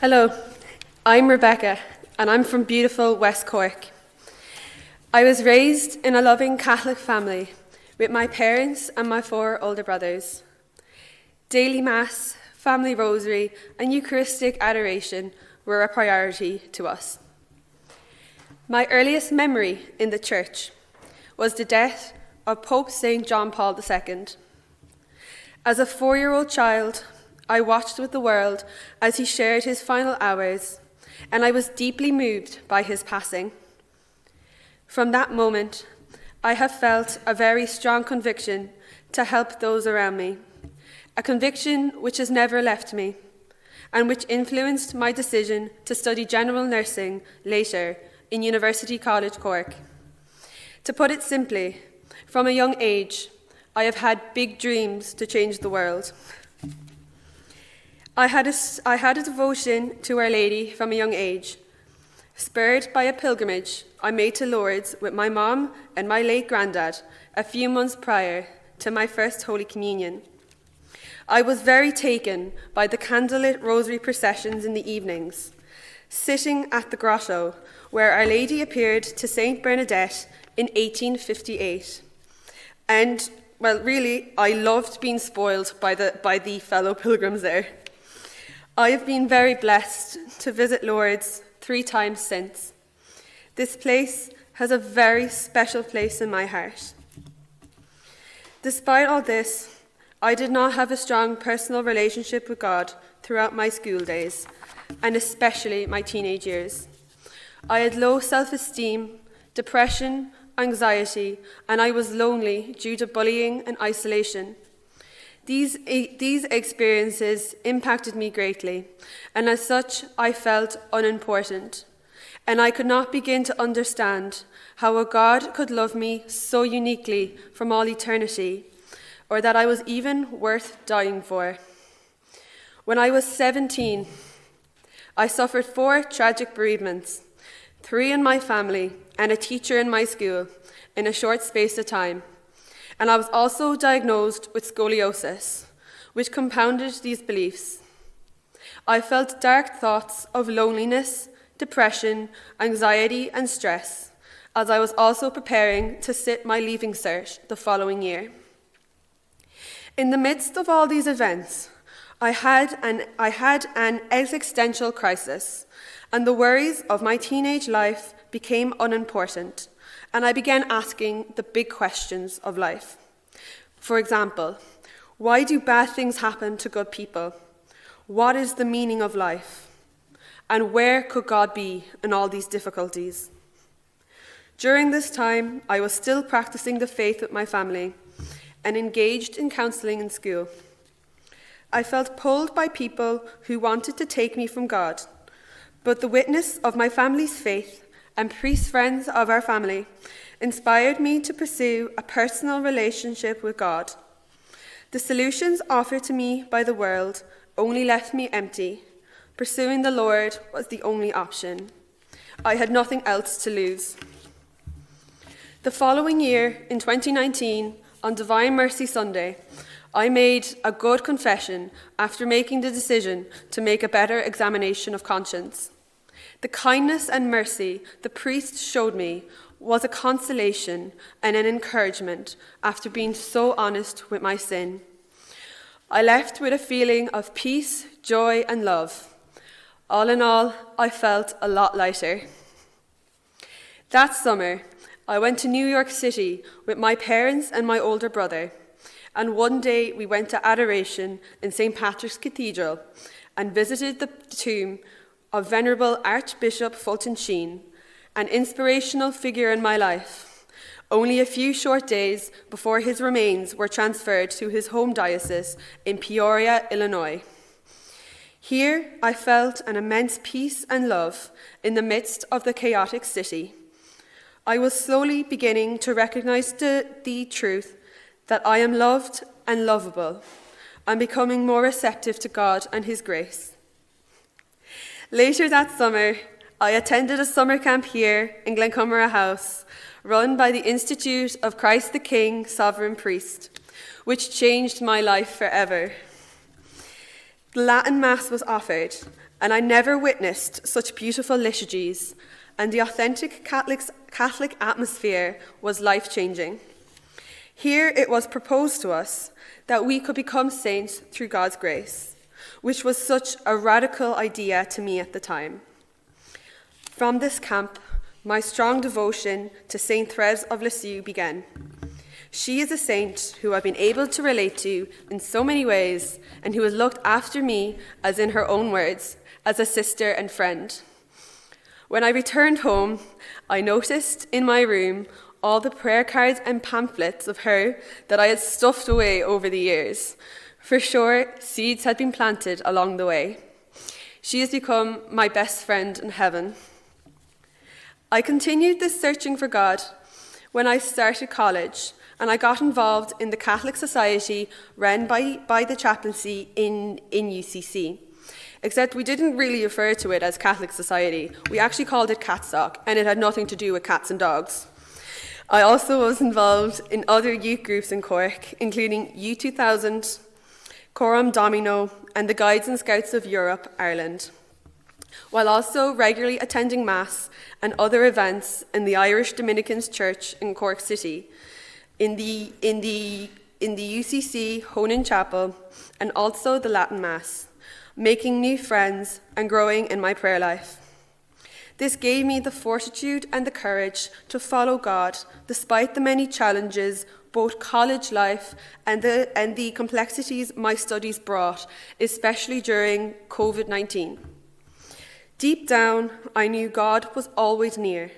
Hello, I'm Rebekah, and I'm from beautiful West Cork. I was raised in a loving Catholic family with my parents and my 4 older brothers. Daily Mass, family rosary, and Eucharistic adoration were a priority to us. My earliest memory in the church was the death of Pope St. John Paul II. As a 4-year-old child, I watched with the world as he shared his final hours, and I was deeply moved by his passing. From that moment, I have felt a very strong conviction to help those around me, a conviction which has never left me, and which influenced my decision to study general nursing later in University College Cork. To put it simply, from a young age, I have had big dreams to change the world. I had a devotion to Our Lady from a young age, spurred by a pilgrimage I made to Lourdes with my mom and my late granddad a few months prior to my first Holy Communion. I was very taken by the candlelit rosary processions in the evenings, sitting at the grotto where Our Lady appeared to Saint Bernadette in 1858. And, well, really, I loved being spoiled by the fellow pilgrims there. I have been very blessed to visit Lourdes 3 times since. This place has a very special place in my heart. Despite all this, I did not have a strong personal relationship with God throughout my school days, and especially my teenage years. I had low self-esteem, depression, anxiety, and I was lonely due to bullying and isolation. These experiences impacted me greatly, and as such, I felt unimportant. And I could not begin to understand how a God could love me so uniquely from all eternity, or that I was even worth dying for. When I was 17, I suffered 4 tragic bereavements, 3 in my family and a teacher in my school in a short space of time. And I was also diagnosed with scoliosis, which compounded these beliefs. I felt dark thoughts of loneliness, depression, anxiety, and stress, as I was also preparing to sit my Leaving Cert the following year. In the midst of all these events, I had an existential crisis, and the worries of my teenage life became unimportant, and I began asking the big questions of life. For example, why do bad things happen to good people? What is the meaning of life? And where could God be in all these difficulties? During this time, I was still practicing the faith with my family and engaged in counselling in school. I felt pulled by people who wanted to take me from God, but the witness of my family's faith and priest friends of our family inspired me to pursue a personal relationship with God. The solutions offered to me by the world only left me empty. Pursuing the Lord was the only option. I had nothing else to lose. The following year, in 2019, on Divine Mercy Sunday, I made a good confession after making the decision to make a better examination of conscience. The kindness and mercy the priest showed me was a consolation and an encouragement after being so honest with my sin. I left with a feeling of peace, joy, and love. All in all, I felt a lot lighter. That summer, I went to New York City with my parents and my older brother, and one day we went to adoration in St. Patrick's Cathedral and visited the tomb of Venerable Archbishop Fulton Sheen, an inspirational figure in my life, only a few short days before his remains were transferred to his home diocese in Peoria, Illinois. Here I felt an immense peace and love in the midst of the chaotic city. I was slowly beginning to recognize the truth that I am loved and lovable, and becoming more receptive to God and his grace. Later that summer, I attended a summer camp here in Glencumara House, run by the Institute of Christ the King, Sovereign Priest, which changed my life forever. The Latin Mass was offered, and I never witnessed such beautiful liturgies, and the authentic Catholic atmosphere was life-changing. Here it was proposed to us that we could become saints through God's grace, which was such a radical idea to me at the time. From this camp, my strong devotion to Saint Therese of Lisieux began. She is a saint who I've been able to relate to in so many ways, and who has looked after me, as in her own words, as a sister and friend. When I returned home, I noticed in my room all the prayer cards and pamphlets of her that I had stuffed away over the years. For sure, seeds had been planted along the way. She has become my best friend in heaven. I continued this searching for God when I started college, and I got involved in the Catholic Society run by the chaplaincy in UCC. Except we didn't really refer to it as Catholic Society. We actually called it Catstock, and it had nothing to do with cats and dogs. I also was involved in other youth groups in Cork, including U2000, Coram Domino, and the Guides and Scouts of Europe, Ireland, while also regularly attending Mass and other events in the Irish Dominicans Church in Cork City, in the UCC Honan Chapel, and also the Latin Mass, making new friends and growing in my prayer life. This gave me the fortitude and the courage to follow God despite the many challenges both college life and the complexities my studies brought, especially during COVID-19. Deep down, I knew God was always near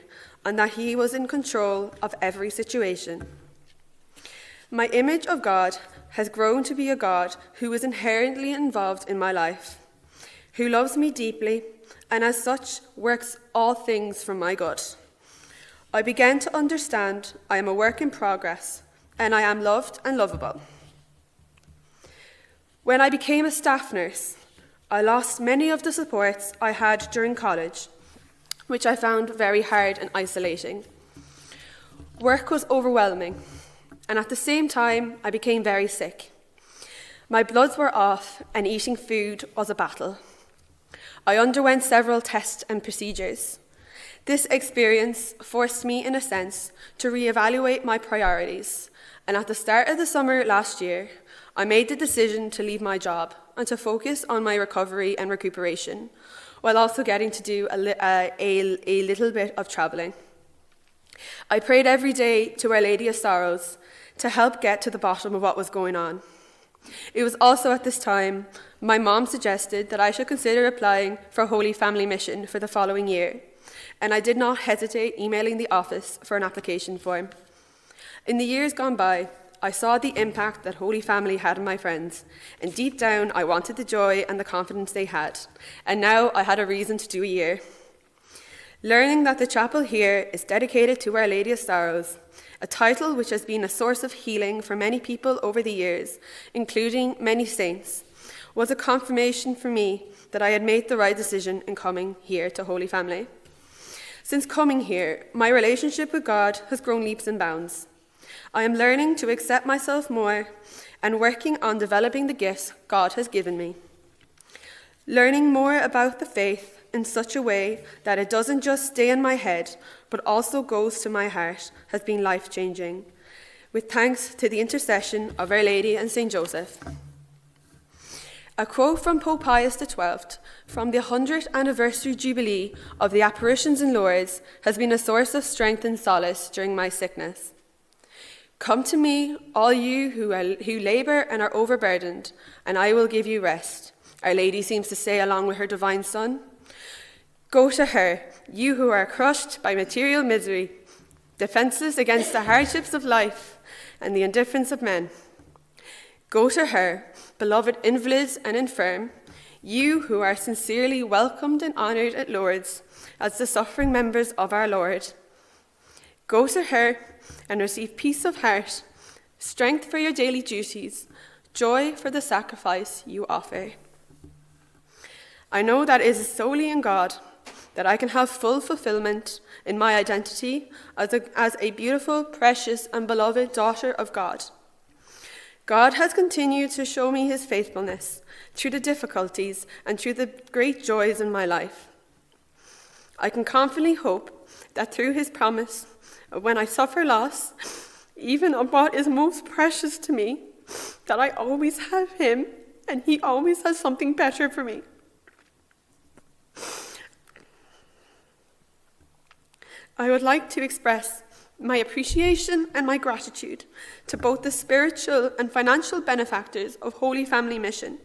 and that He was in control of every situation. My image of God has grown to be a God who is inherently involved in my life, who loves me deeply, and as such works all things for my good. I began to understand I am a work in progress, and I am loved and lovable. When I became a staff nurse, I lost many of the supports I had during college, which I found very hard and isolating. Work was overwhelming, and at the same time, I became very sick. My bloods were off, and eating food was a battle. I underwent several tests and procedures. This experience forced me, in a sense, to reevaluate my priorities, and at the start of the summer last year, I made the decision to leave my job and to focus on my recovery and recuperation, while also getting to do a little bit of travelling. I prayed every day to Our Lady of Sorrows to help get to the bottom of what was going on. It was also at this time my mom suggested that I should consider applying for Holy Family Mission for the following year, and I did not hesitate emailing the office for an application form. In the years gone by, I saw the impact that Holy Family had on my friends, and deep down I wanted the joy and the confidence they had, and now I had a reason to do a year. Learning that the chapel here is dedicated to Our Lady of Sorrows, a title which has been a source of healing for many people over the years, including many saints, was a confirmation for me that I had made the right decision in coming here to Holy Family. Since coming here, my relationship with God has grown leaps and bounds. I am learning to accept myself more and working on developing the gifts God has given me. Learning more about the faith in such a way that it doesn't just stay in my head, but also goes to my heart, has been life-changing, with thanks to the intercession of Our Lady and St. Joseph. A quote from Pope Pius XII from the 100th anniversary jubilee of the apparitions in Lourdes has been a source of strength and solace during my sickness. Come to me, all you who labour and are overburdened, and I will give you rest, Our Lady seems to say along with her divine Son. Go to her, you who are crushed by material misery, defenceless against the hardships of life and the indifference of men. Go to her, beloved invalids and infirm, you who are sincerely welcomed and honoured at Lourdes as the suffering members of our Lord. Go to her and receive peace of heart, strength for your daily duties, joy for the sacrifice you offer. I know that it is solely in God that I can have full fulfillment in my identity as a beautiful, precious, and beloved daughter of God. God has continued to show me his faithfulness through the difficulties and through the great joys in my life. I can confidently hope that through his promise, when I suffer loss, even of what is most precious to me, that I always have him and he always has something better for me. I would like to express my appreciation and my gratitude to both the spiritual and financial benefactors of Holy Family Mission,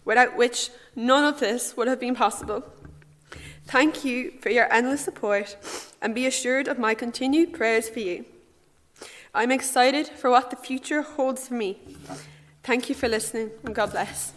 without which none of this would have been possible. Thank you for your endless support, and be assured of my continued prayers for you. I'm excited for what the future holds for me. Thank you for listening, and God bless.